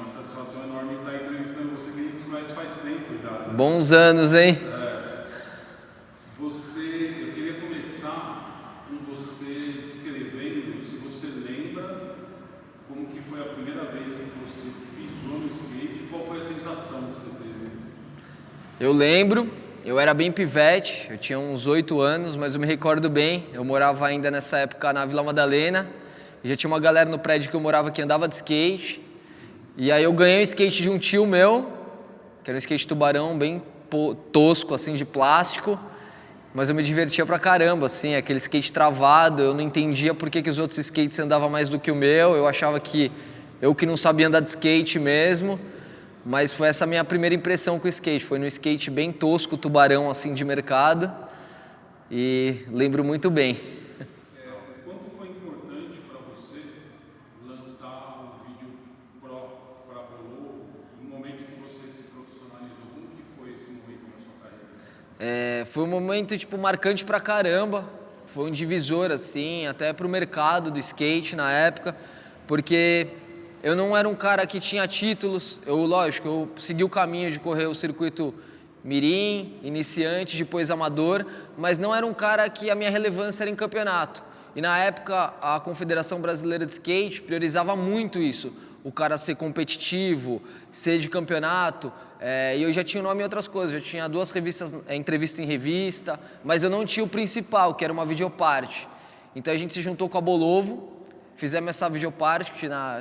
uma satisfação enorme estar entrevistando você, que a gente se conhece faz tempo já. Né? Bons anos, hein? Eu queria começar com você descrevendo, se você lembra, como que foi a primeira vez que você pisou no skate, qual foi a sensação que você teve? Eu lembro, eu era bem pivete, eu tinha uns 8 anos, mas eu me recordo bem, eu morava ainda nessa época na Vila Madalena, e já tinha uma galera no prédio que eu morava que andava de skate, e aí eu ganhei um skate de um tio meu, que era um skate tubarão bem tosco, assim, de plástico, mas eu me divertia pra caramba, assim, aquele skate travado, eu não entendia por que os outros skates andavam mais do que o meu, eu achava que eu que não sabia andar de skate mesmo, mas foi essa a minha primeira impressão com o skate, foi no skate bem tosco, tubarão, assim, de mercado, e lembro muito bem. Quanto foi importante para você lançar o vídeo Pro para Bolovo, no momento que você se profissionalizou, como que foi esse momento na sua carreira? Foi um momento, tipo, marcante pra caramba, foi um divisor, assim, até pro mercado do skate na época, porque eu não era um cara que tinha títulos, lógico, eu segui o caminho de correr o circuito mirim, iniciante, depois amador, mas não era um cara que a minha relevância era em campeonato. E na época a Confederação Brasileira de Skate priorizava muito isso, o cara ser competitivo, ser de campeonato, e eu já tinha nome em outras coisas, já tinha 2 revistas, entrevista em revista, mas eu não tinha o principal, que era uma videoparte. Então a gente se juntou com a Bolovo, fizemos essa videoparte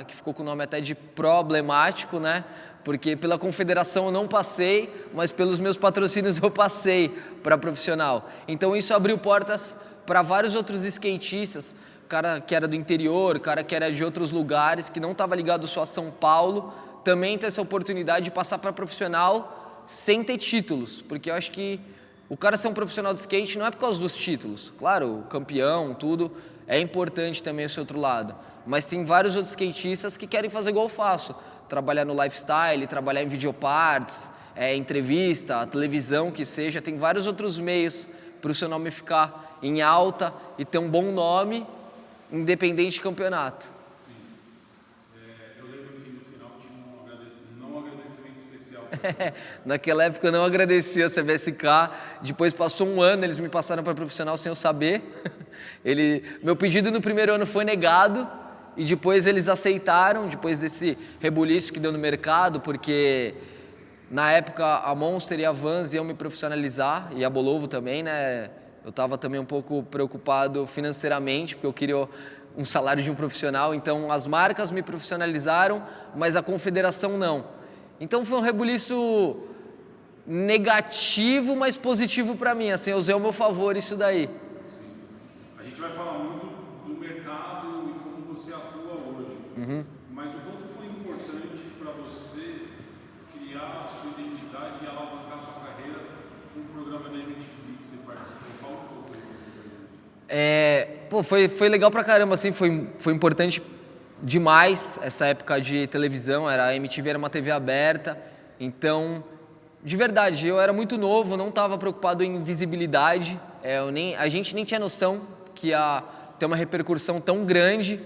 que ficou com o nome até de Problemático, né? Porque pela confederação eu não passei, mas pelos meus patrocínios eu passei para profissional. Então isso abriu portas para vários outros skatistas, cara que era do interior, cara que era de outros lugares, que não estava ligado só a São Paulo, também ter essa oportunidade de passar para profissional sem ter títulos. Porque eu acho que o cara ser um profissional de skate não é por causa dos títulos. Claro, campeão, tudo, é importante também esse outro lado. Mas tem vários outros skatistas que querem fazer igual eu faço. Trabalhar no lifestyle, trabalhar em videoparts, entrevista, televisão, que seja. Tem vários outros meios para o seu nome ficar em alta e ter um bom nome, independente de campeonato. Sim. Eu lembro que no final tinha um agradecimento especial. Naquela época eu não agradecia a CBSK, depois passou um ano, eles me passaram para profissional sem eu saber. Meu pedido no primeiro ano foi negado e depois eles aceitaram, depois desse rebuliço que deu no mercado, porque na época a Monster e a Vans iam me profissionalizar e a Bolovo também, né? Eu estava também um pouco preocupado financeiramente, porque eu queria um salário de um profissional, então as marcas me profissionalizaram, mas a confederação não. Então foi um rebuliço negativo, mas positivo para mim, assim, eu usei ao meu favor isso daí. A gente vai falar muito do mercado e como você atua hoje, mas o quanto foi importante para você criar a sua identidade e alavancar a sua carreira com o programa da MTV que você participou? Fala um pouco. Foi legal pra caramba, assim, foi importante demais essa época de televisão, a MTV era uma TV aberta, então, de verdade, eu era muito novo, não estava preocupado em visibilidade, a gente nem tinha noção que ia ter uma repercussão tão grande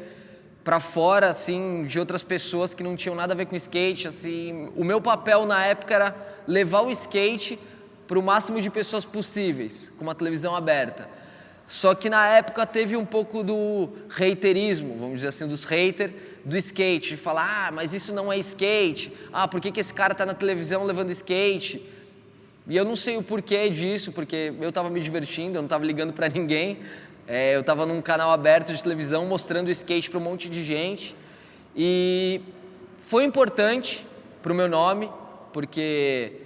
para fora, assim, de outras pessoas que não tinham nada a ver com skate, assim, o meu papel na época era levar o skate para o máximo de pessoas possíveis, com uma televisão aberta. Só que na época teve um pouco do haterismo, vamos dizer assim, dos haters do skate, de falar, mas isso não é skate, por que esse cara tá na televisão levando skate? E eu não sei o porquê disso, porque eu tava me divertindo, eu não tava ligando para ninguém, eu tava num canal aberto de televisão mostrando o skate para um monte de gente, e foi importante pro meu nome, porque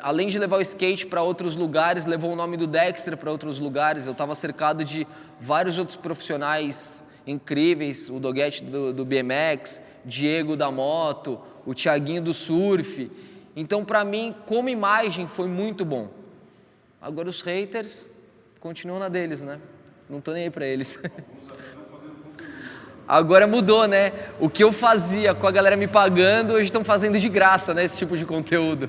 além de levar o skate para outros lugares, levou o nome do Dexter para outros lugares. Eu estava cercado de vários outros profissionais incríveis, o Doguete do BMX, Diego da moto, o Thiaguinho do surf. Então, para mim, como imagem, foi muito bom. Agora os haters continuam na deles, né? Não tô nem aí para eles. Agora mudou, né? O que eu fazia com a galera me pagando, hoje estão fazendo de graça, né? Esse tipo de conteúdo.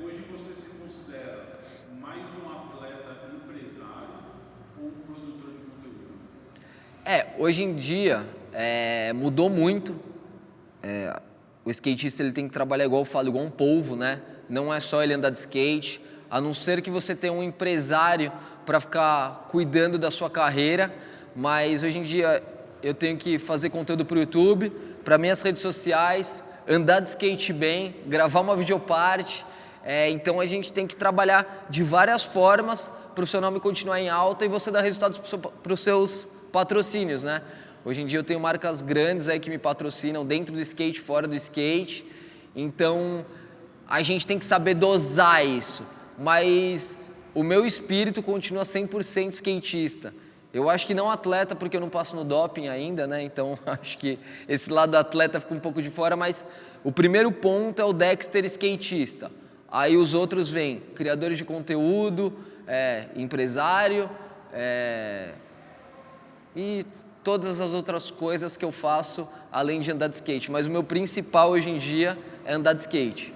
Hoje você se considera mais um atleta empresário ou produtor de conteúdo? Hoje em dia mudou muito, O skatista ele tem que trabalhar igual eu falo, igual um polvo, né? Não é só ele andar de skate, a não ser que você tenha um empresário para ficar cuidando da sua carreira, mas hoje em dia eu tenho que fazer conteúdo para o YouTube, para minhas redes sociais, andar de skate bem, gravar uma videoparte, então a gente tem que trabalhar de várias formas para o seu nome continuar em alta e você dar resultados para os seus patrocínios, né? Hoje em dia eu tenho marcas grandes aí que me patrocinam dentro do skate, fora do skate, então a gente tem que saber dosar isso, mas o meu espírito continua 100% skatista. Eu acho que não atleta, porque eu não passo no doping ainda, né? Então acho que esse lado do atleta fica um pouco de fora, mas o primeiro ponto é o Dexter skatista. Aí os outros vêm criadores de conteúdo, empresário e todas as outras coisas que eu faço além de andar de skate. Mas o meu principal hoje em dia é andar de skate.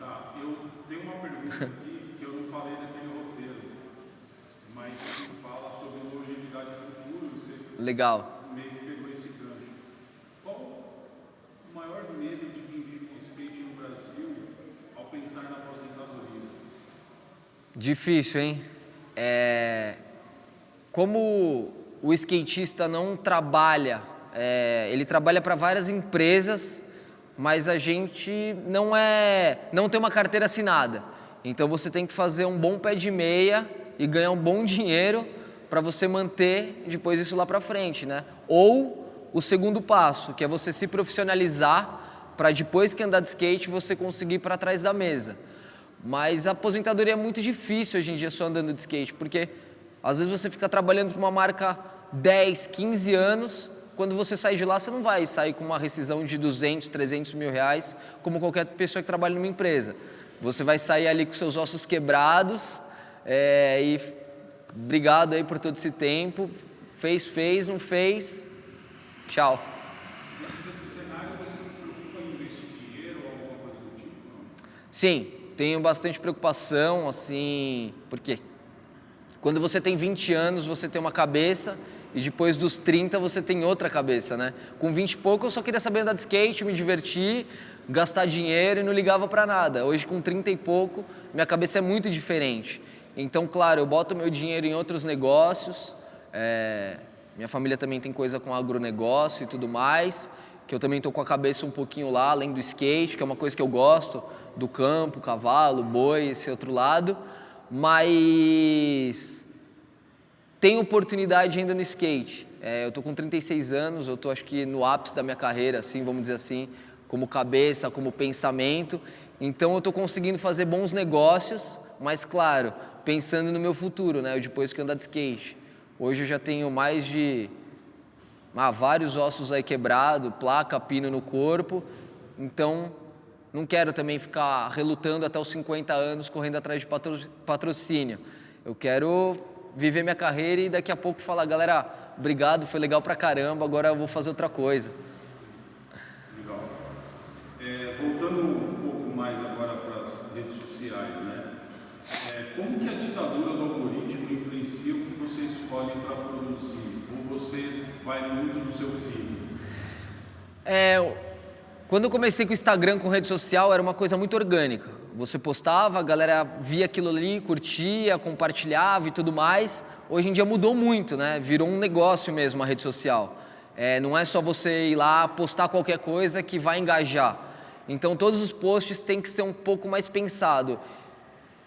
Tá, eu tenho uma pergunta aqui que eu não falei naquele roteiro, mas que fala sobre longevidade futura, você Legal. meio que pegou esse gancho. Qual o maior medo de quem vive de skate no Brasil ao pensar na aposentadoria? Difícil, hein? Como o skatista não trabalha, ele trabalha para várias empresas, mas a gente não tem uma carteira assinada. Então você tem que fazer um bom pé de meia e ganhar um bom dinheiro para você manter depois isso lá para frente, né? Ou o segundo passo, que é você se profissionalizar para depois que andar de skate você conseguir ir para trás da mesa. Mas a aposentadoria é muito difícil hoje em dia só andando de skate, porque às vezes você fica trabalhando para uma marca 10, 15 anos, quando você sair de lá você não vai sair com uma rescisão de 200, 300 mil reais, como qualquer pessoa que trabalha numa empresa. Você vai sair ali com seus ossos quebrados e obrigado aí por todo esse tempo, fez, não fez, tchau. Dentro desse cenário, você se preocupa em investir dinheiro ou alguma coisa do tipo? Não? Sim, tenho bastante preocupação, assim, porque quando você tem 20 anos, você tem uma cabeça e depois dos 30 você tem outra cabeça, né? Com 20 e pouco eu só queria saber andar de skate, me divertir, gastar dinheiro e não ligava pra nada. Hoje com 30 e pouco, minha cabeça é muito diferente. Então, claro, eu boto meu dinheiro em outros negócios, minha família também tem coisa com agronegócio e tudo mais, que eu também tô com a cabeça um pouquinho lá, além do skate, que é uma coisa que eu gosto, do campo, cavalo, boi, esse outro lado, mas tem oportunidade ainda no skate. Eu tô com 36 anos, eu tô acho que no ápice da minha carreira, assim, vamos dizer assim, como cabeça, como pensamento, então eu tô conseguindo fazer bons negócios, mas claro, pensando no meu futuro, né, depois que eu andar de skate. Hoje eu já tenho mais de vários ossos aí quebrados, placa, pino no corpo, então não quero também ficar relutando até os 50 anos correndo atrás de patrocínio. Eu quero viver minha carreira e daqui a pouco falar, galera, obrigado, foi legal pra caramba, agora eu vou fazer outra coisa. Legal. Voltando um pouco mais agora para as redes sociais, né? Como que a ditadura do algoritmo influencia o que você escolhe para produzir? Ou você vai muito do seu feeling? Quando eu comecei com o Instagram, com rede social, era uma coisa muito orgânica. Você postava, a galera via aquilo ali, curtia, compartilhava e tudo mais. Hoje em dia mudou muito, né? Virou um negócio mesmo a rede social. Não é só você ir lá postar qualquer coisa que vai engajar. Então todos os posts têm que ser um pouco mais pensado.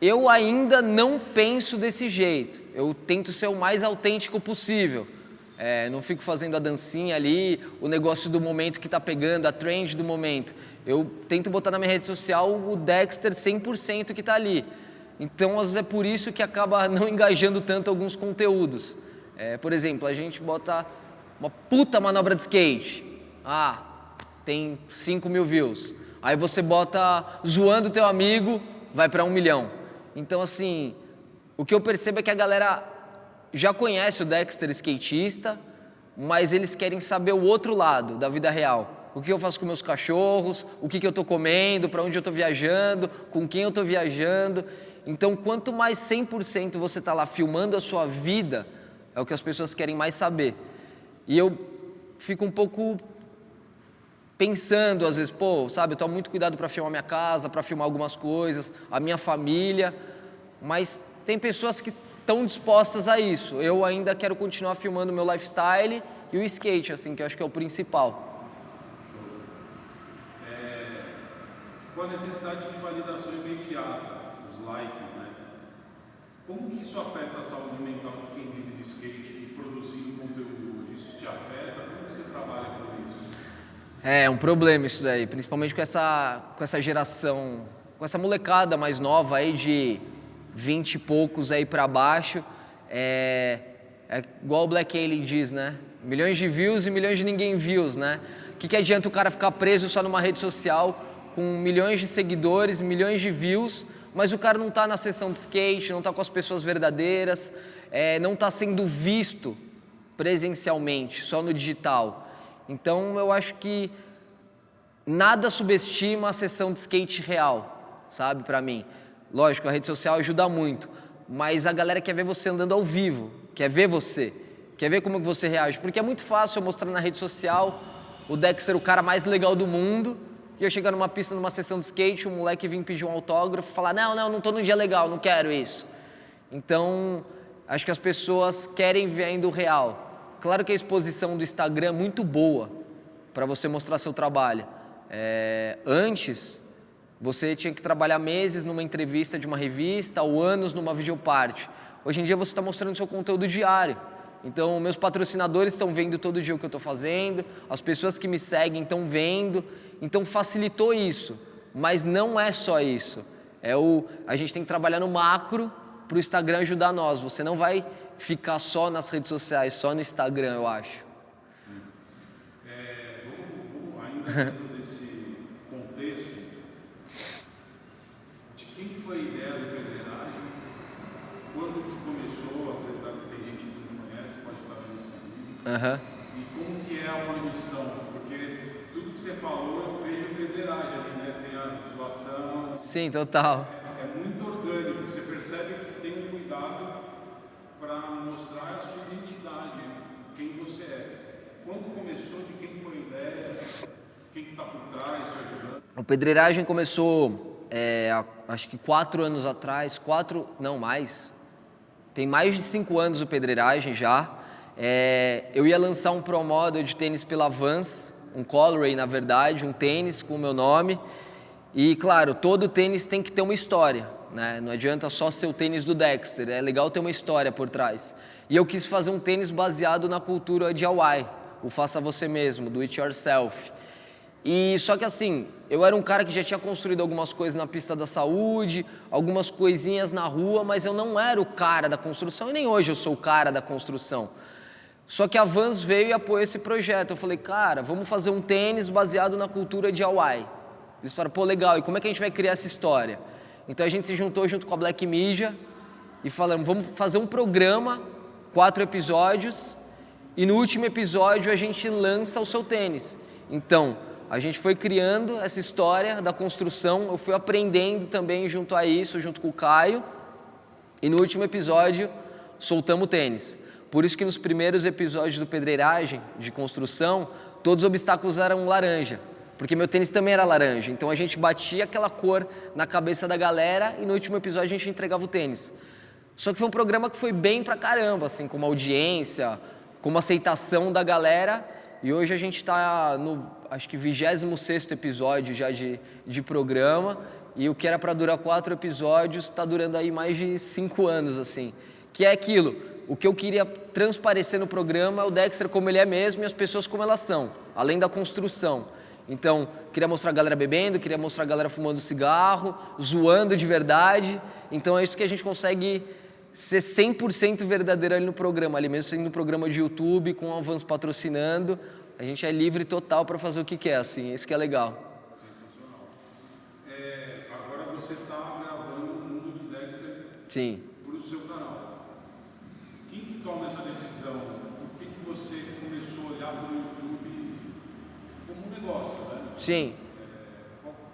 Eu ainda não penso desse jeito. Eu tento ser o mais autêntico possível. Não fico fazendo a dancinha ali, o negócio do momento que está pegando, a trend do momento. Eu tento botar na minha rede social o Dexter 100% que está ali. Então, às vezes é por isso que acaba não engajando tanto alguns conteúdos. Por exemplo, a gente bota uma puta manobra de skate. Tem 5 mil views. Aí você bota zoando teu amigo, vai para 1 milhão. Então, assim, o que eu percebo é que a galera já conhece o Dexter skatista, mas eles querem saber o outro lado da vida real. O que eu faço com meus cachorros, o que eu estou comendo, para onde eu estou viajando, com quem eu estou viajando. Então, quanto mais 100% você está lá filmando a sua vida, é o que as pessoas querem mais saber. E eu fico um pouco pensando às vezes, pô, sabe, eu tomo muito cuidado para filmar minha casa, para filmar algumas coisas, a minha família, mas tem pessoas que estão dispostas a isso. Eu ainda quero continuar filmando o meu lifestyle e o skate, assim, que eu acho que é o principal. Com a necessidade de validação imediata, os likes, né? Como que isso afeta a saúde mental de quem vive do skate e produzindo conteúdo hoje? Isso te afeta? Como você trabalha com isso? É um problema isso daí, principalmente com essa geração, com essa molecada mais nova aí de 20 e poucos aí pra baixo. É igual o Black Alien diz, né? Milhões de views e milhões de ninguém views, né? O que adianta o cara ficar preso só numa rede social com milhões de seguidores, milhões de views, mas o cara não tá na sessão de skate, não tá com as pessoas verdadeiras, não tá sendo visto presencialmente, só no digital. Então eu acho que nada subestima a sessão de skate real, sabe, pra mim. Lógico, a rede social ajuda muito, mas a galera quer ver você andando ao vivo, quer ver você, quer ver como você reage, porque é muito fácil eu mostrar na rede social o Dexter, o cara mais legal do mundo, e eu chegar numa pista, numa sessão de skate, um moleque vir pedir um autógrafo, falar, não tô num dia legal, não quero isso. Então, acho que as pessoas querem ver ainda o real. Claro que a exposição do Instagram é muito boa para você mostrar seu trabalho. Antes, você tinha que trabalhar meses numa entrevista de uma revista ou anos numa videoparte. Hoje em dia você está mostrando seu conteúdo diário. Então, meus patrocinadores estão vendo todo dia o que eu estou fazendo, as pessoas que me seguem estão vendo. Então facilitou isso, mas não é só isso. A gente tem que trabalhar no macro para o Instagram ajudar nós. Você não vai ficar só nas redes sociais, só no Instagram, eu acho. Vamos ainda dentro desse contexto, de quem foi a ideia do Pedreiragem? Quando que começou? Às vezes tem gente que não conhece, pode estar vendo esse vídeo. E como que é a produção? Porque tudo que você falou, eu vejo Pedreiragem ali, né? Tem a zoação. Sim, total. É muito orgânico. Você percebe que tem um cuidado para mostrar a sua identidade, quem você é. Quando começou, de quem foi a ideia? Quem que está por trás te ajudando? O Pedreiragem começou, acho que 4 anos atrás, não mais. Tem mais de 5 anos o Pedreiragem já. Eu ia lançar um Pro Model de tênis pela Vans, um Colorway, na verdade, um tênis com o meu nome. E, claro, todo tênis tem que ter uma história, né? Não adianta só ser o tênis do Dexter, é legal ter uma história por trás. E eu quis fazer um tênis baseado na cultura DIY, o faça você mesmo, do it yourself. E só que assim, eu era um cara que já tinha construído algumas coisas na pista da saúde, algumas coisinhas na rua, mas eu não era o cara da construção e nem hoje eu sou o cara da construção. Só que a Vans veio e apoiou esse projeto. Eu falei, cara, vamos fazer um tênis baseado na cultura DIY. Eles falaram, pô, legal, e como é que a gente vai criar essa história? Então a gente se juntou junto com a Black Media e falamos, vamos fazer um programa, 4 episódios, e no último episódio a gente lança o seu tênis. Então, a gente foi criando essa história da construção, eu fui aprendendo também junto a isso, junto com o Caio, e no último episódio soltamos o tênis. Por isso que nos primeiros episódios do Pedreiragem, de construção, todos os obstáculos eram laranja, porque meu tênis também era laranja. Então a gente batia aquela cor na cabeça da galera e no último episódio a gente entregava o tênis. Só que foi um programa que foi bem pra caramba, assim, como audiência, como aceitação da galera. E hoje a gente está no, acho que 26º episódio já de programa. E o que era para durar 4 episódios está durando aí mais de 5 anos, assim. Que é aquilo. O que eu queria transparecer no programa é o Dexter como ele é mesmo e as pessoas como elas são, além da construção. Então, queria mostrar a galera bebendo, queria mostrar a galera fumando cigarro, zoando de verdade. Então é isso que a gente consegue ser 100% verdadeiro ali no programa, ali mesmo sendo um programa de YouTube, com a Vans patrocinando. A gente é livre total para fazer o que quer, assim, isso que é legal. Sensacional. Agora você está gravando o Mundo de Dexter. Sim. Para o seu canal. Quem que toma essa decisão? Por que você começou a olhar para o YouTube como um negócio, né? Sim.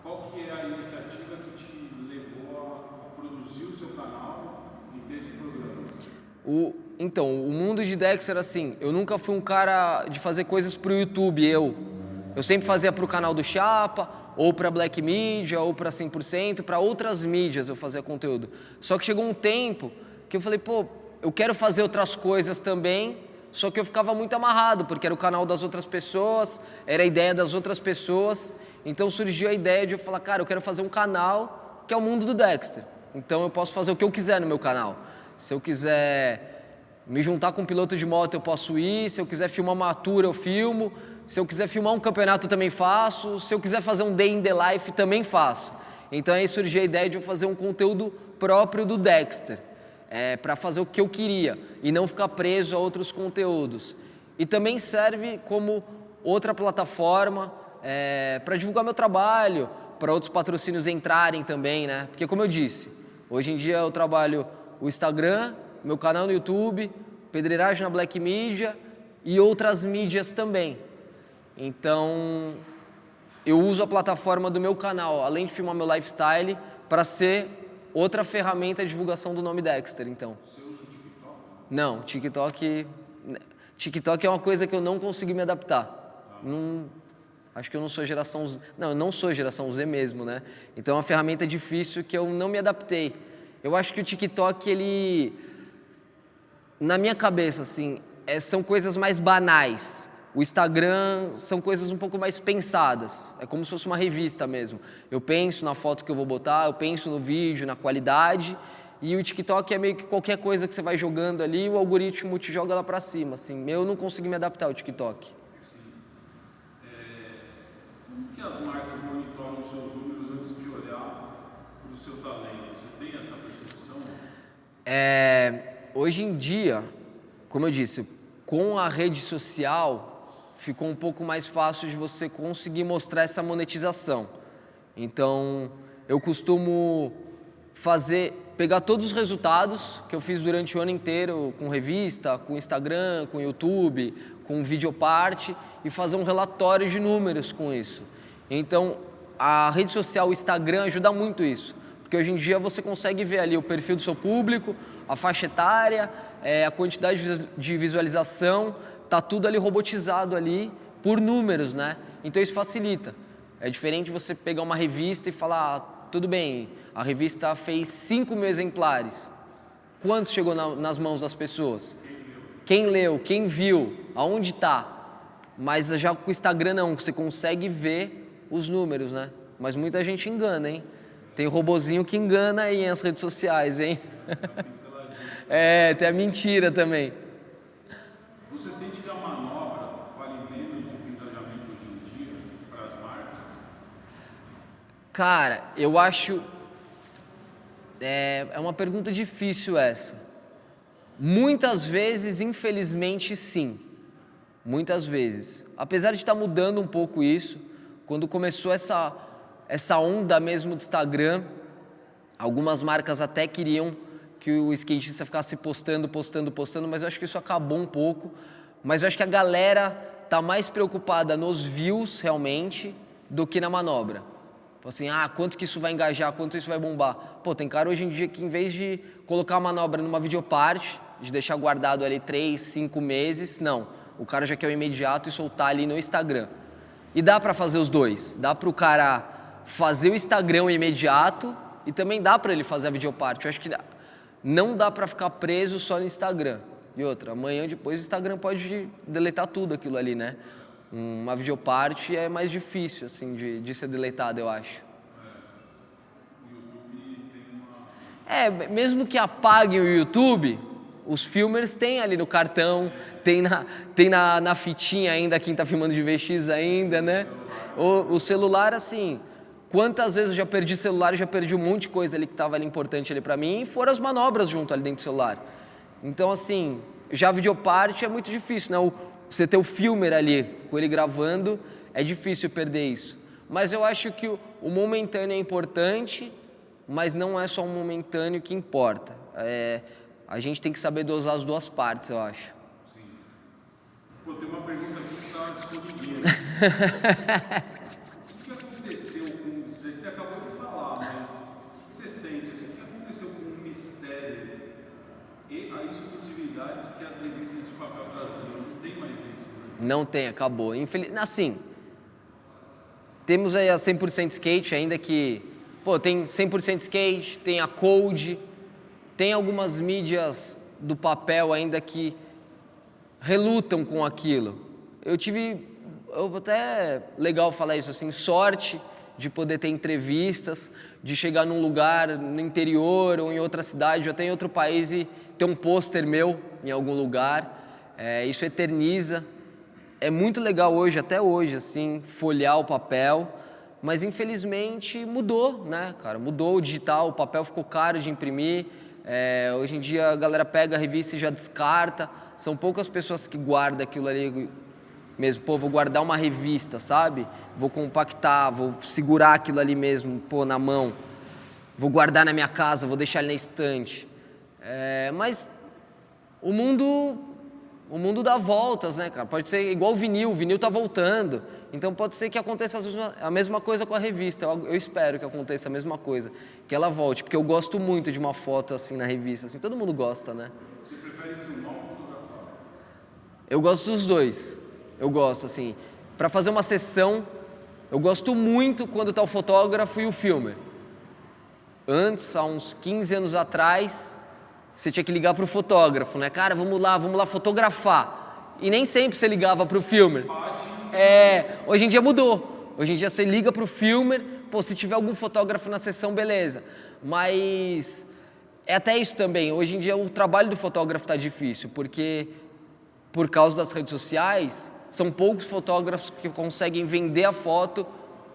Qual que é a iniciativa que te levou a produzir o seu canal e ter esse programa? Então, o Mundo de Dexter, assim, eu nunca fui um cara de fazer coisas para o YouTube, Eu sempre fazia para o canal do Chapa, ou para Black Media, ou para 100%, para outras mídias eu fazia conteúdo. Só que chegou um tempo que eu falei, pô, eu quero fazer outras coisas também, só que eu ficava muito amarrado, porque era o canal das outras pessoas, era a ideia das outras pessoas. Então surgiu a ideia de eu falar, cara, eu quero fazer um canal que é o mundo do Dexter. Então eu posso fazer o que eu quiser no meu canal. Se eu quiser me juntar com um piloto de moto, eu posso ir. Se eu quiser filmar uma tour, eu filmo. Se eu quiser filmar um campeonato, eu também faço. Se eu quiser fazer um day in the life, também faço. Então aí surgiu a ideia de eu fazer um conteúdo próprio do Dexter, para fazer o que eu queria e não ficar preso a outros conteúdos. E também serve como outra plataforma para divulgar meu trabalho, para outros patrocínios entrarem também, né? Porque como eu disse, hoje em dia eu trabalho o Instagram, meu canal no YouTube, pedreiragem na Black Media e outras mídias também. Então, eu uso a plataforma do meu canal, além de filmar meu lifestyle, para ser outra ferramenta de divulgação do nome Dexter, então. Você usa o TikTok? Não, TikTok é uma coisa que eu não consegui me adaptar. Não, acho que eu não sou geração Z. Não, eu não sou geração Z mesmo, né? Então é uma ferramenta difícil que eu não me adaptei. Eu acho que o TikTok, ele, na minha cabeça, assim, são coisas mais banais. O Instagram são coisas um pouco mais pensadas. É como se fosse uma revista mesmo. Eu penso na foto que eu vou botar, eu penso no vídeo, na qualidade. E o TikTok é meio que qualquer coisa que você vai jogando ali, o algoritmo te joga lá pra cima. Assim, eu não consegui me adaptar ao TikTok. Como que as marcas monitoram os seus números antes de olhar para o seu talento? Você tem essa percepção? Hoje em dia, como eu disse, com a rede social, ficou um pouco mais fácil de você conseguir mostrar essa monetização. Então, eu costumo pegar todos os resultados que eu fiz durante o ano inteiro, com revista, com Instagram, com YouTube, com Videoparte, e fazer um relatório de números com isso. Então, a rede social, o Instagram, ajuda muito isso, porque hoje em dia você consegue ver ali o perfil do seu público, a faixa etária, a quantidade de visualização, tá tudo ali robotizado ali por números, né? Então isso facilita. É diferente de você pegar uma revista e falar, tudo bem, a revista fez 5.000 exemplares. Quantos chegou nas mãos das pessoas? Quem leu? Quem viu? Aonde está? Mas já com o Instagram não, você consegue ver os números, né? Mas muita gente engana, hein? Tem robozinho que engana aí nas redes sociais, hein? Tem a mentira também. Você sente que a manobra vale menos do que o engajamento hoje em dia para as marcas? Cara, eu acho... É uma pergunta difícil essa. Muitas vezes, infelizmente, sim. Muitas vezes. Apesar de estar mudando um pouco isso, quando começou essa onda mesmo do Instagram, algumas marcas até queriam que o skatista ficasse postando, mas eu acho que isso acabou um pouco. Mas eu acho que a galera tá mais preocupada nos views, realmente, do que na manobra. Assim, quanto que isso vai engajar, quanto isso vai bombar. Pô, tem cara hoje em dia que em vez de colocar a manobra numa videoparte, de deixar guardado ali 3, 5 meses, não. O cara já quer o imediato e soltar ali no Instagram. E dá pra fazer os dois. Dá pro cara fazer o Instagram imediato e também dá pra ele fazer a videoparte. Eu acho que não dá pra ficar preso só no Instagram. E outra, amanhã depois o Instagram pode deletar tudo aquilo ali, né? Uma videoparte é mais difícil, assim, de ser deletada, eu acho. O YouTube tem uma... Mesmo que apaguem o YouTube, os filmers têm ali no cartão, tem na fitinha ainda, quem tá filmando de VX ainda, né? O celular, assim... Quantas vezes eu já perdi celular e já perdi um monte de coisa ali que estava ali importante ali para mim, e foram as manobras junto ali dentro do celular. Então, assim, já a videoparte é muito difícil, né? Você ter o filmer ali, com ele gravando, é difícil perder isso. Mas eu acho que o momentâneo é importante, mas não é só o momentâneo que importa. A gente tem que saber dosar as duas partes, eu acho. Sim. Pô, tem uma pergunta aqui que está escondidinha. O que aconteceu com... Você acabou de falar, mas o que você sente? Assim, o que aconteceu com o mistério e a exclusividade que as revistas de papel traziam? Não tem mais isso, né? Não tem, acabou. Assim, Temos aí a 100% Skate ainda que, pô, tem 100% Skate, tem a Code, tem algumas mídias do papel ainda que relutam com aquilo. Eu até legal falar isso assim, sorte de poder ter entrevistas, de chegar num lugar no interior ou em outra cidade ou até em outro país e ter um pôster meu em algum lugar. Isso eterniza. É muito legal hoje, até hoje, assim, folhear o papel, mas infelizmente mudou, né, cara? Mudou o digital, o papel ficou caro de imprimir. Hoje em dia a galera pega a revista e já descarta. São poucas pessoas que guardam aquilo ali mesmo. Pô, vou guardar uma revista, sabe? Vou compactar, vou segurar aquilo ali mesmo, pô, na mão. Vou guardar na minha casa, vou deixar ele na estante. Mas o mundo dá voltas, né, cara? Pode ser igual o vinil tá voltando. Então pode ser que aconteça a mesma coisa com a revista. Eu espero que aconteça a mesma coisa, que ela volte, porque eu gosto muito de uma foto assim na revista, assim, todo mundo gosta, né? Você prefere filmar ou fotografar? Eu gosto dos dois. Eu gosto, assim, para fazer uma sessão, eu gosto muito quando tá o fotógrafo e o filmer. Antes, há uns 15 anos atrás, você tinha que ligar pro fotógrafo, né? Cara, vamos lá fotografar. E nem sempre você ligava pro filmer. Hoje em dia mudou. Hoje em dia você liga pro filmer, pô, se tiver algum fotógrafo na sessão, beleza. Mas é até isso também. Hoje em dia o trabalho do fotógrafo tá difícil, porque por causa das redes sociais, são poucos fotógrafos que conseguem vender a foto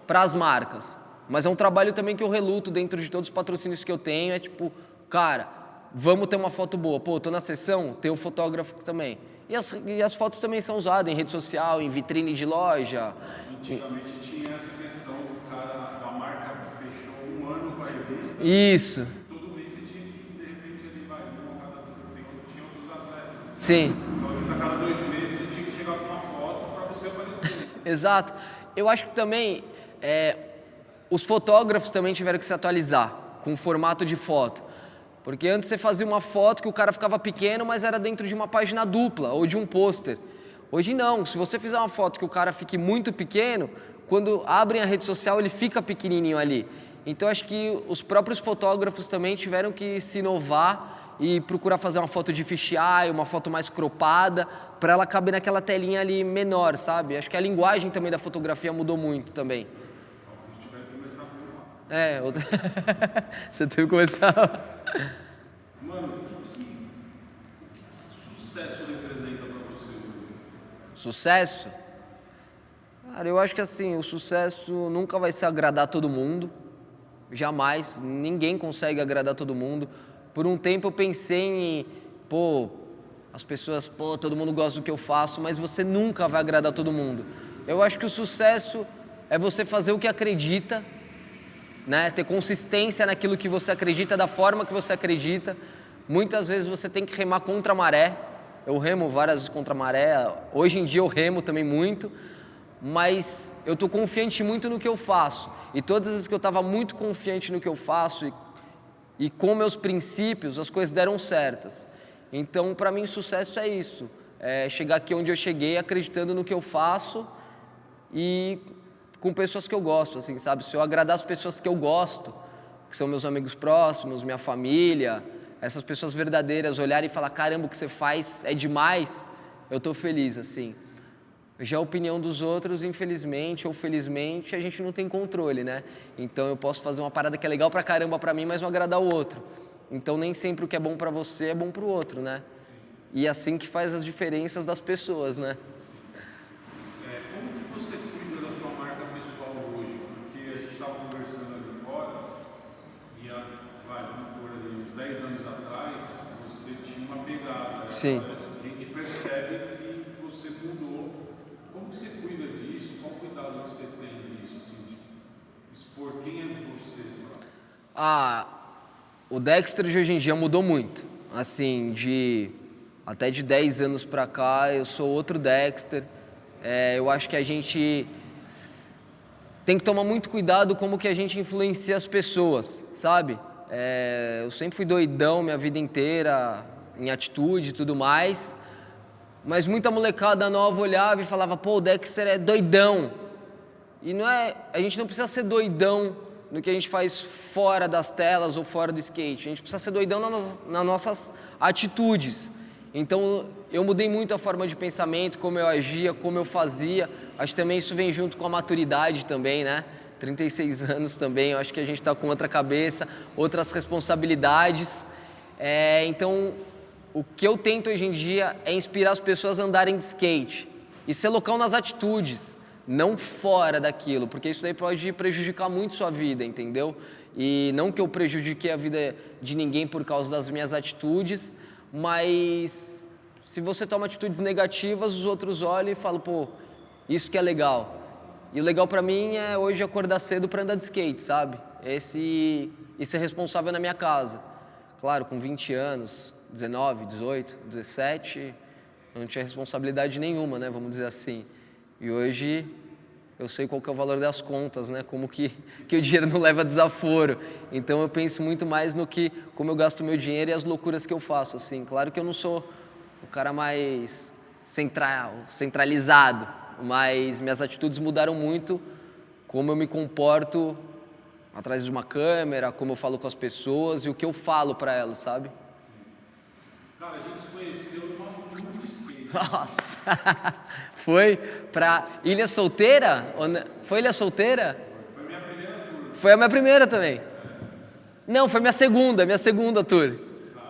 para as marcas. Mas é um trabalho também que eu reluto dentro de todos os patrocínios que eu tenho. É tipo, cara, vamos ter uma foto boa. Pô, tô na sessão, tem o fotógrafo também. E as fotos também são usadas em rede social, em vitrine de loja. Antigamente tinha essa questão, a marca fechou um ano com a revista. Isso. Todo mês você tinha que, de repente, ali vai, tinha outros atletas. Sim. Talvez a cada 2 meses você tinha que chegar com uma foto para você aparecer. Exato. Eu acho que também os fotógrafos também tiveram que se atualizar com o formato de foto. Porque antes você fazia uma foto que o cara ficava pequeno, mas era dentro de uma página dupla ou de um pôster. Hoje não, se você fizer uma foto que o cara fique muito pequeno, quando abrem a rede social ele fica pequenininho ali. Então acho que os próprios fotógrafos também tiveram que se inovar e procurar fazer uma foto de fisheye, uma foto mais cropada, para ela caber naquela telinha ali menor, sabe? Acho que a linguagem também da fotografia mudou muito também. Alguns tiveram que começar a filmar. Você teve que começar... Mano, o que sucesso representa pra você hoje? Sucesso? Cara, eu acho que assim, o sucesso nunca vai ser agradar todo mundo. Jamais. Ninguém consegue agradar todo mundo. Por um tempo eu pensei em, as pessoas, todo mundo gosta do que eu faço, mas você nunca vai agradar todo mundo. Eu acho que o sucesso é você fazer o que acredita, né? Ter consistência naquilo que você acredita, da forma que você acredita. Muitas vezes você tem que remar contra a maré. Eu remo várias vezes contra a maré. Hoje em dia eu remo também muito, mas eu estou confiante muito no que eu faço. E todas as vezes que eu estava muito confiante no que eu faço e com meus princípios, as coisas deram certas. Então, para mim, sucesso é isso. É chegar aqui onde eu cheguei, acreditando no que eu faço e com pessoas que eu gosto, assim, sabe? Se eu agradar as pessoas que eu gosto, que são meus amigos próximos, minha família, essas pessoas verdadeiras, olharem e falar, caramba, o que você faz é demais, eu tô feliz, assim. Já a opinião dos outros, infelizmente ou felizmente, a gente não tem controle, né? Então eu posso fazer uma parada que é legal pra caramba pra mim, mas não agradar o outro. Então nem sempre o que é bom pra você é bom pro outro, né? E é assim que faz as diferenças das pessoas, né? Como que você cuida da sua marca pessoal hoje? Porque a gente estava conversando ali fora e vamos pôr ali, uns 10 anos atrás, você tinha uma pegada. Sim. A gente percebe que você mudou. Como que você cuida disso? Qual cuidado que você tem disso? Assim, de expor quem é você? O Dexter de hoje em dia mudou muito. Assim, até de 10 anos pra cá, eu sou outro Dexter. Eu acho que a gente tem que tomar muito cuidado como que a gente influencia as pessoas, sabe? Eu sempre fui doidão minha vida inteira, em atitude e tudo mais, mas muita molecada nova olhava e falava, o Dexter é doidão. E a gente não precisa ser doidão no que a gente faz fora das telas ou fora do skate. A gente precisa ser doidão nas nossas atitudes. Então, eu mudei muito a forma de pensamento, como eu agia, como eu fazia. Acho que também isso vem junto com a maturidade também, né? 36 anos também, eu acho que a gente está com outra cabeça, outras responsabilidades. Então, o que eu tento hoje em dia é inspirar as pessoas a andarem de skate. E ser local nas atitudes, não fora daquilo, porque isso daí pode prejudicar muito sua vida, entendeu? E não que eu prejudique a vida de ninguém por causa das minhas atitudes, mas se você toma atitudes negativas, os outros olham e falam, pô, isso que é legal. E o legal pra mim é hoje acordar cedo pra andar de skate, sabe? E ser responsável na minha casa. Claro, com 20 anos, 19, 18, 17, eu não tinha responsabilidade nenhuma, né? Vamos dizer assim. E hoje eu sei qual que é o valor das contas, né? Como que o dinheiro não leva desaforo. Então eu penso muito mais no que, como eu gasto meu dinheiro e as loucuras que eu faço, assim. Claro que eu não sou o cara mais centralizado, mas minhas atitudes mudaram muito, como eu me comporto atrás de uma câmera, como eu falo com as pessoas e o que eu falo pra elas, sabe? Cara, a gente se conheceu numa tour de skate. Nossa! Foi pra Ilha Solteira? Foi Ilha Solteira? Foi minha primeira tour. Foi a minha primeira também. Não, foi minha segunda tour.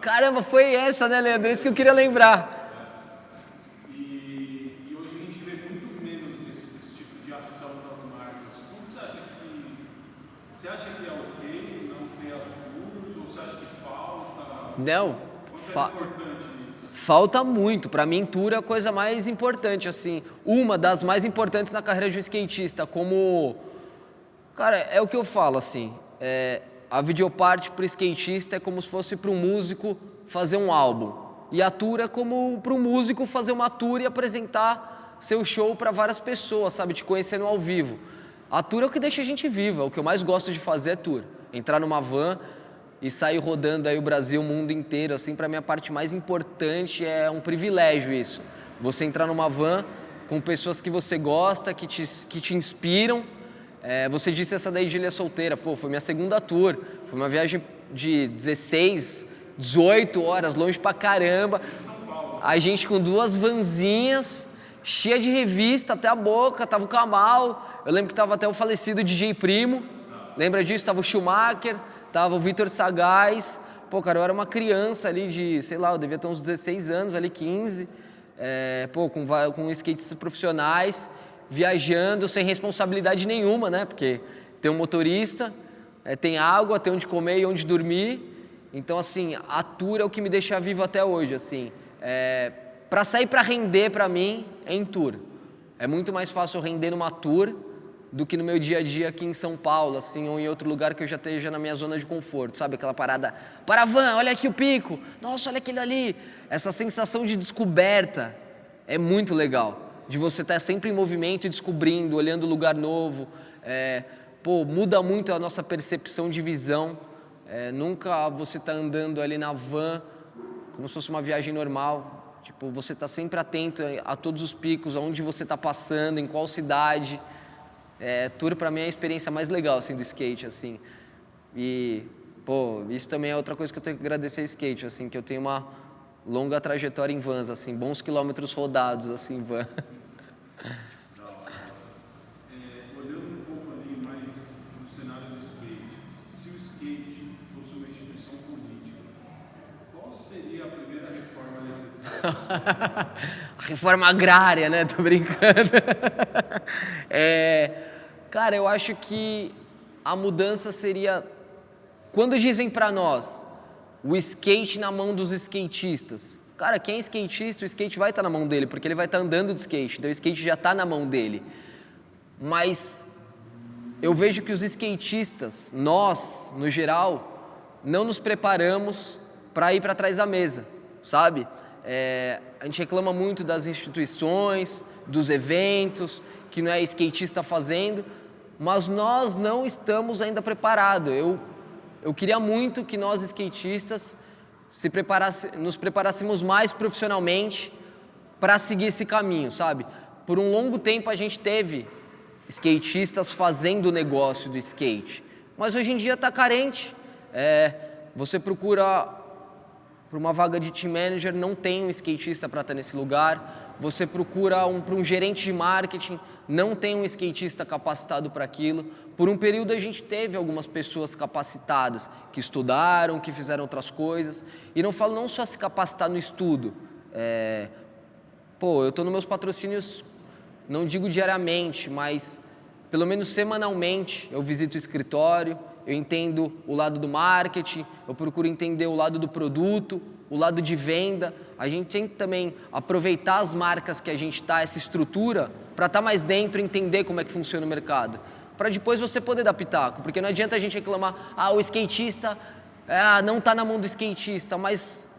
Caramba, foi essa, né, Leandro? Isso que eu queria lembrar. E hoje a gente vê muito menos desse tipo de ação das marcas. Como você acha que é ok não ter as tours, ou você acha que falta? Não, Quanto é importante isso? falta muito. Pra mim, tour é a coisa mais importante, assim. Uma das mais importantes na carreira de um skatista, como... Cara, é o que eu falo, assim. A videoparte pro skatista é como se fosse pro músico fazer um álbum. E a tour é como pro músico fazer uma tour e apresentar seu show para várias pessoas, sabe? Te conhecendo ao vivo. A tour é o que deixa a gente viva. O que eu mais gosto de fazer é tour. Entrar numa van e sair rodando aí o Brasil, o mundo inteiro, assim, pra mim a parte mais importante, é um privilégio isso. Você entrar numa van com pessoas que você gosta, que te inspiram. Você disse essa daí de Ilha Solteira, pô, foi minha segunda tour, foi uma viagem de 16, 18 horas, longe pra caramba. A gente com duas vanzinhas, cheia de revista até a boca, tava o Kamal, eu lembro que tava até o falecido DJ Primo, lembra disso? Tava o Schumacher, tava o Vitor Sagaz. Pô, cara, eu era uma criança ali de, sei lá, eu devia ter uns 16 anos, ali 15, com skatistas profissionais, viajando sem responsabilidade nenhuma, né? Porque tem um motorista, tem água, tem onde comer e onde dormir. Então, assim, a tour é o que me deixa vivo até hoje, assim. Pra sair pra render pra mim, é em tour. É muito mais fácil render numa tour do que no meu dia a dia aqui em São Paulo, assim, ou em outro lugar que eu já esteja na minha zona de conforto, sabe? Aquela parada, para van, olha aqui o pico, nossa, olha aquele ali. Essa sensação de descoberta é muito legal. De você estar sempre em movimento e descobrindo, olhando lugar novo. Muda muito a nossa percepção de visão. Nunca você está andando ali na van como se fosse uma viagem normal. Tipo, você está sempre atento a todos os picos, aonde você está passando, em qual cidade. Tour para mim é a experiência mais legal assim, do skate. Assim. E, isso também é outra coisa que eu tenho que agradecer ao skate, assim, que eu tenho uma longa trajetória em vans, assim, bons quilômetros rodados assim, em van. Olhando um pouco ali mais no cenário do skate, se o skate fosse uma instituição política, qual seria a primeira reforma necessária? A reforma agrária, né? Tô brincando. Cara, eu acho que a mudança seria... Quando dizem pra nós, o skate na mão dos skatistas. Cara, quem é skatista, o skate vai estar na mão dele, porque ele vai estar andando de skate, então o skate já está na mão dele. Mas eu vejo que os skatistas, nós, no geral, não nos preparamos para ir para trás da mesa, sabe? A gente reclama muito das instituições, dos eventos, que não é skatista fazendo, mas nós não estamos ainda preparados. Eu queria muito que nós, skatistas, nos preparássemos mais profissionalmente para seguir esse caminho, sabe? Por um longo tempo a gente teve skatistas fazendo o negócio do skate. Mas hoje em dia está carente. Você procura por uma vaga de team manager, não tem um skatista para estar nesse lugar. Você procura para um gerente de marketing, não tem um skatista capacitado para aquilo. Por um período a gente teve algumas pessoas capacitadas, que estudaram, que fizeram outras coisas. E não falo não só se capacitar no estudo. Eu estou nos meus patrocínios, não digo diariamente, mas pelo menos semanalmente eu visito o escritório, eu entendo o lado do marketing, eu procuro entender o lado do produto, o lado de venda. A gente tem que também aproveitar as marcas que a gente está, essa estrutura, para estar mais dentro e entender como é que funciona o mercado. Para depois você poder dar pitaco, porque não adianta a gente reclamar, o skatista não está na mão do skatista, mas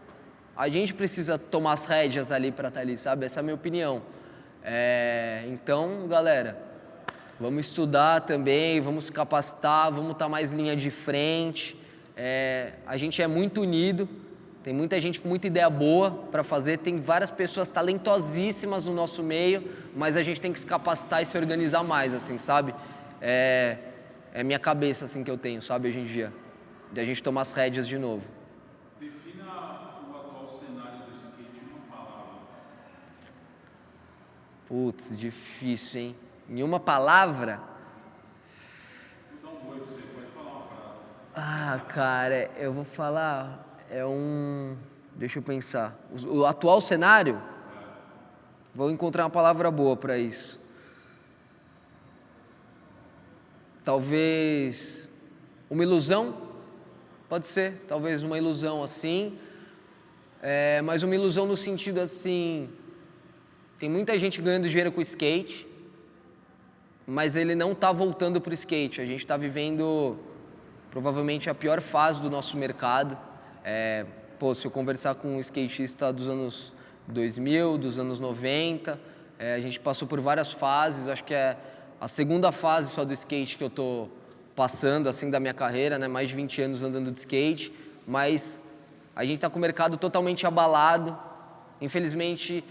a gente precisa tomar as rédeas ali para estar ali, sabe? Essa é a minha opinião. Então, galera, vamos estudar também, vamos se capacitar, vamos estar mais linha de frente. A gente é muito unido, tem muita gente com muita ideia boa para fazer, tem várias pessoas talentosíssimas no nosso meio, mas a gente tem que se capacitar e se organizar mais, assim, sabe? É minha cabeça, assim, que eu tenho, sabe, hoje em dia, de a gente tomar as rédeas de novo. Defina o atual cenário do skate em uma palavra. Putz, difícil, hein? Em uma palavra? Vou dar um oi pra você, pode falar uma frase. Cara, eu vou falar, deixa eu pensar. O atual cenário? Vou encontrar uma palavra boa para isso. Talvez uma ilusão? Pode ser, talvez uma ilusão assim. Mas uma ilusão no sentido assim, tem muita gente ganhando dinheiro com skate, mas ele não está voltando para o skate. A gente está vivendo provavelmente a pior fase do nosso mercado. Se eu conversar com um skatista dos anos 2000, dos anos 90, a gente passou por várias fases. Acho que é a segunda fase só do skate que eu estou passando, assim, da minha carreira, né? Mais de 20 anos andando de skate, mas a gente está com o mercado totalmente abalado. Infelizmente,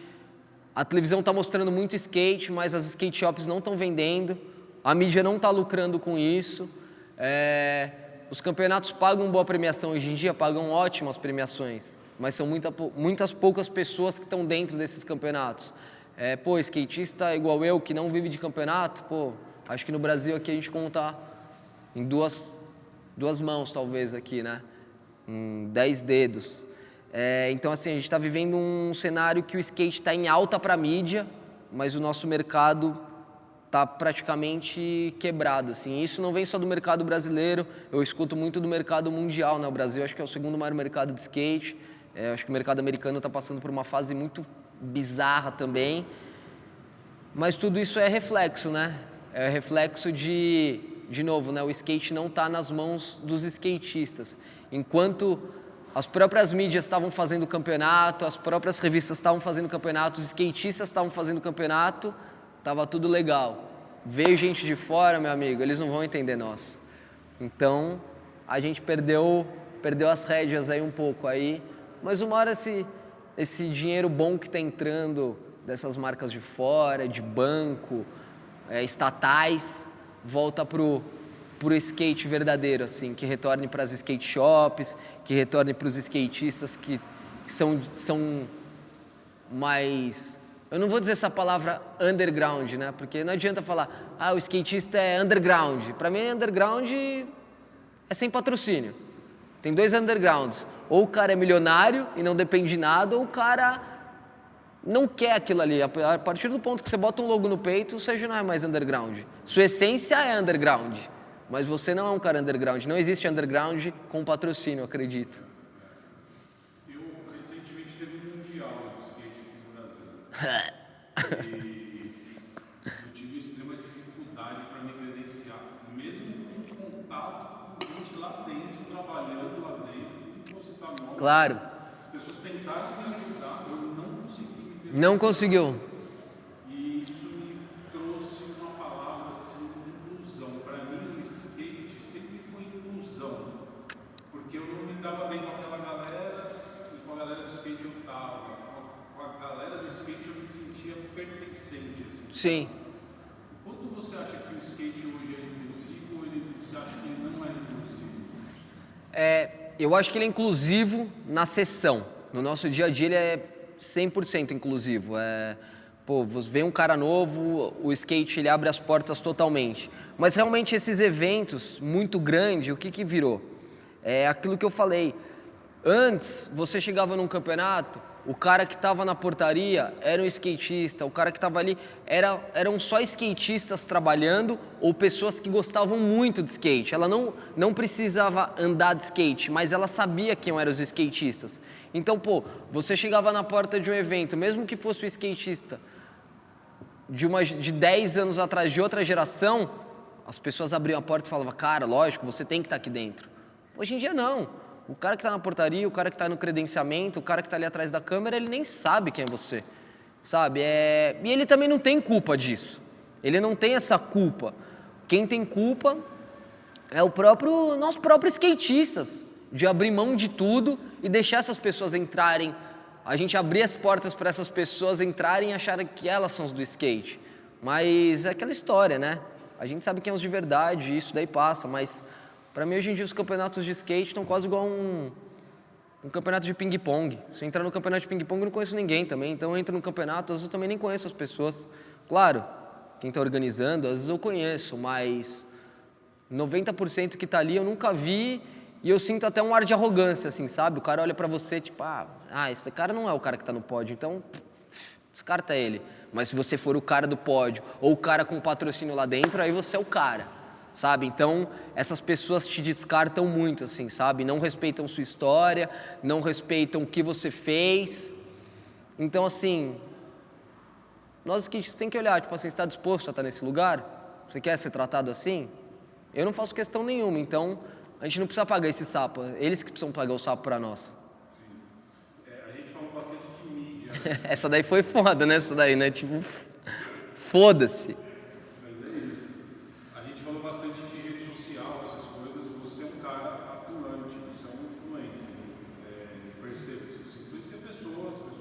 a televisão está mostrando muito skate, mas as skate shops não estão vendendo, a mídia não está lucrando com isso. Os campeonatos pagam boa premiação hoje em dia, pagam ótimas premiações, mas são muitas poucas pessoas que estão dentro desses campeonatos. Skatista igual eu, que não vive de campeonato, acho que no Brasil aqui a gente conta em duas mãos, talvez, aqui, né? Em 10 dedos. Então, assim, a gente está vivendo um cenário que o skate está em alta para a mídia, mas o nosso mercado está praticamente quebrado, assim. Isso não vem só do mercado brasileiro, eu escuto muito do mercado mundial, né? O Brasil acho que é o segundo maior mercado de skate, acho que o mercado americano está passando por uma fase muito bizarra também, mas tudo isso é reflexo, né? É reflexo de novo, né? O skate não está nas mãos dos skatistas. Enquanto as próprias mídias estavam fazendo campeonato, as próprias revistas estavam fazendo campeonato, os skatistas estavam fazendo campeonato, estava tudo legal. Veio gente de fora, meu amigo, eles não vão entender nós. Então, a gente perdeu as rédeas aí um pouco aí, mas uma hora esse dinheiro bom que está entrando dessas marcas de fora, de banco, estatais, volta pro skate verdadeiro, assim, que retorne para as skate shops, que retorne para os skatistas que são mais... Eu não vou dizer essa palavra underground, né? Porque não adianta falar, o skatista é underground. Para mim, underground é sem patrocínio. Tem 2 undergrounds. Ou o cara é milionário e não depende de nada, ou o cara não quer aquilo ali. A partir do ponto que você bota um logo no peito, você já não é mais underground. Sua essência é underground, mas você não é um cara underground. Não existe underground com patrocínio, acredito. Eu recentemente teve um mundial de skate aqui no Brasil. E eu tive extrema dificuldade para me credenciar, mesmo com contato com gente lá dentro, trabalhando lá dentro. Você tá mal. Claro. As pessoas tentaram me ajudar, eu não consegui me credenciar. Não conseguiu. E isso me trouxe uma palavra assim, inclusão. Para mim, o skate sempre foi inclusão, porque eu não me dava bem com aquela galera e com a galera do skate eu tava. Com a galera do skate eu me sentia pertencente. Assim. Sim. Quanto você acha que o Eu acho que ele é inclusivo na sessão. No nosso dia a dia ele é 100% inclusivo. Pô, você vê um cara novo, o skate ele abre as portas totalmente. Mas realmente esses eventos muito grandes, o que virou? É aquilo que eu falei. Antes, você chegava num campeonato, o cara que estava na portaria era um skatista, o cara que estava ali eram só skatistas trabalhando ou pessoas que gostavam muito de skate. Ela não precisava andar de skate, mas ela sabia quem eram os skatistas. Então, pô, você chegava na porta de um evento, mesmo que fosse um skatista de 10 anos atrás, de outra geração, as pessoas abriam a porta e falavam, cara, lógico, você tem que estar aqui dentro. Hoje em dia não. O cara que está na portaria, o cara que está no credenciamento, o cara que está ali atrás da câmera, ele nem sabe quem é você, sabe? E ele também não tem culpa disso. Ele não tem essa culpa. Quem tem culpa é nós próprios skatistas, de abrir mão de tudo e deixar essas pessoas entrarem. A gente abrir as portas para essas pessoas entrarem e acharem que elas são os do skate. Mas é aquela história, né? A gente sabe quem é os de verdade, isso daí passa, mas... Para mim, hoje em dia, os campeonatos de skate estão quase igual um campeonato de ping-pong. Se eu entrar no campeonato de ping-pong, eu não conheço ninguém também. Então, eu entro no campeonato, às vezes eu também nem conheço as pessoas. Claro, quem está organizando, às vezes eu conheço, mas 90% que está ali eu nunca vi e eu sinto até um ar de arrogância, assim, sabe? O cara olha para você, tipo, esse cara não é o cara que está no pódio, então descarta ele. Mas se você for o cara do pódio ou o cara com patrocínio lá dentro, aí você é o cara. Sabe? Então, essas pessoas te descartam muito, assim, sabe? Não respeitam sua história, não respeitam o que você fez. Então, assim, nós que tem que olhar, tipo assim, você está disposto a estar nesse lugar? Você quer ser tratado assim? Eu não faço questão nenhuma, então a gente não precisa pagar esse sapo. Eles que precisam pagar o sapo para nós. Sim. A gente falou bastante de mídia. Essa daí foi foda, né? Essa daí, né? Tipo, foda-se.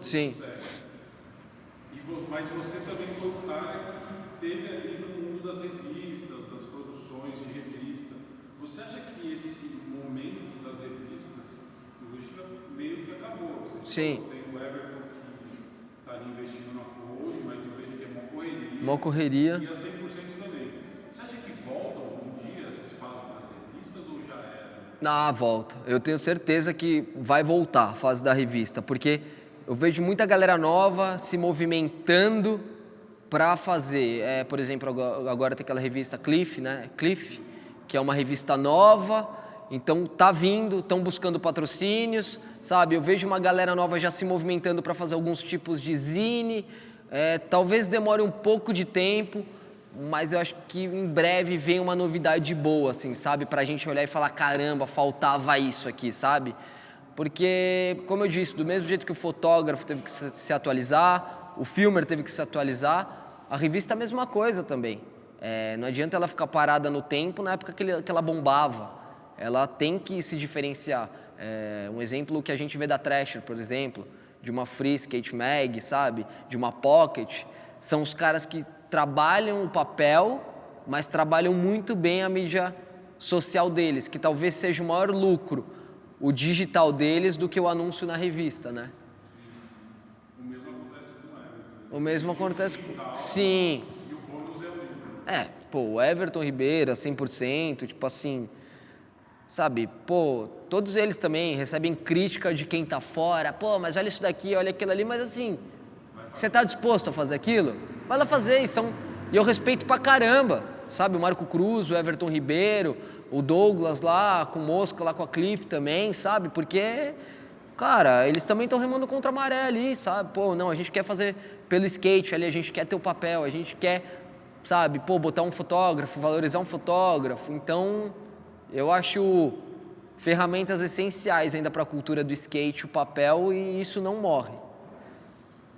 Sim. Mas você também foi o cara que teve ali no mundo das revistas, das produções de revista. Você acha que esse momento das revistas hoje meio que acabou? Sim. Tem o Everton que está ali investindo na Code, mas eu vejo que é uma correria. Uma correria. E a 100% também. Você acha que volta algum dia essas fases das revistas ou já era? Volta. Eu tenho certeza que vai voltar a fase da revista, porque... Eu vejo muita galera nova se movimentando para fazer. Por exemplo, agora tem aquela revista Cliff, né? Cliff, que é uma revista nova. Então tá vindo, estão buscando patrocínios, sabe? Eu vejo uma galera nova já se movimentando para fazer alguns tipos de zine. Talvez demore um pouco de tempo, mas eu acho que em breve vem uma novidade boa, assim, sabe? Pra gente olhar e falar, caramba, faltava isso aqui, sabe? Porque, como eu disse, do mesmo jeito que o fotógrafo teve que se atualizar, o filmer teve que se atualizar, a revista é a mesma coisa também. Não adianta ela ficar parada no tempo na época que ela bombava. Ela tem que se diferenciar. Um exemplo que a gente vê da Thrasher, por exemplo, de uma Free Skate Mag, sabe? De uma Pocket. São os caras que trabalham o papel, mas trabalham muito bem a mídia social deles, que talvez seja o maior lucro, o digital deles, do que o anúncio na revista, né? O mesmo acontece com o Everton. O mesmo acontece com... Sim. E o bônus é o livro. O Everton Ribeiro, 100%, tipo assim... Sabe, todos eles também recebem crítica de quem tá fora. Mas olha isso daqui, olha aquilo ali, mas assim... Você tá disposto a fazer aquilo? Vai lá fazer, e eu respeito pra caramba, sabe? O Marco Cruz, o Everton Ribeiro, o Douglas lá, com o Mosca, lá com a Cliff também, sabe? Porque, cara, eles também estão remando contra a maré ali, sabe? Não, a gente quer fazer pelo skate ali, a gente quer ter o papel, a gente quer, sabe? Botar um fotógrafo, valorizar um fotógrafo. Então, eu acho ferramentas essenciais ainda para a cultura do skate, o papel, e isso não morre.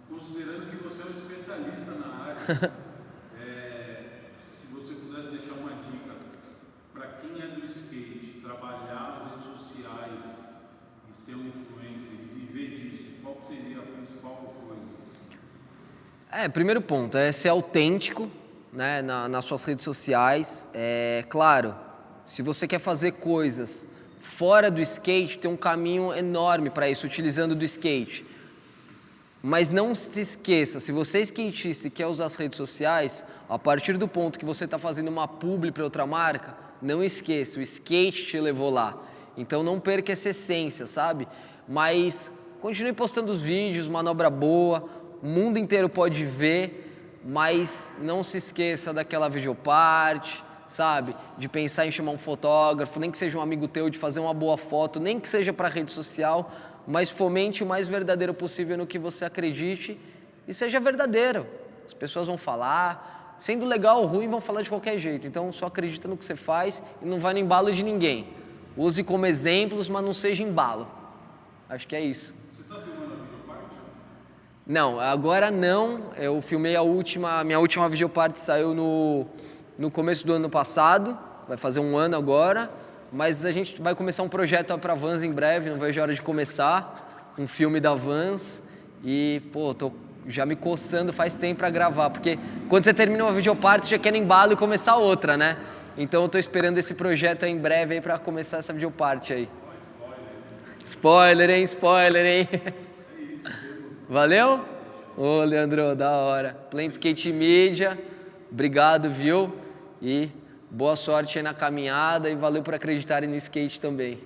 Considerando que você é um especialista na área, se você pudesse deixar uma dica para quem é do skate, trabalhar as redes sociais e ser um influencer e viver disso, qual que seria a principal coisa? Primeiro ponto é ser autêntico, né, nas suas redes sociais. Claro, se você quer fazer coisas, fora do skate tem um caminho enorme para isso, utilizando do skate. Mas não se esqueça, se você é skatista e quer usar as redes sociais, a partir do ponto que você está fazendo uma publi para outra marca, não esqueça, o skate te levou lá. Então não perca essa essência, sabe? Mas continue postando os vídeos, manobra boa, o mundo inteiro pode ver, mas não se esqueça daquela videoparte, sabe? De pensar em chamar um fotógrafo, nem que seja um amigo teu, de fazer uma boa foto, nem que seja para rede social, mas fomente o mais verdadeiro possível no que você acredite e seja verdadeiro. As pessoas vão falar, sendo legal ou ruim, vão falar de qualquer jeito. Então só acredita no que você faz e não vai no embalo de ninguém. Use como exemplos, mas não seja embalo. Acho que é isso. Você está filmando a videoparte? Não, agora não. Eu filmei a minha última videoparte saiu no começo do ano passado, vai fazer um ano agora. Mas a gente vai começar um projeto para a Vans em breve, não vejo a hora de começar, um filme da Vans. E, pô, tô já me coçando faz tempo para gravar, porque quando você termina uma videoparte, você já quer ir embalo e começar outra, né? Então eu tô esperando esse projeto aí em breve aí para começar essa videoparte aí. Spoiler, hein? Spoiler, hein? Valeu? Ô, Leandro, da hora. Plant Skate Media, obrigado, viu? E boa sorte aí na caminhada e valeu por acreditarem no skate também.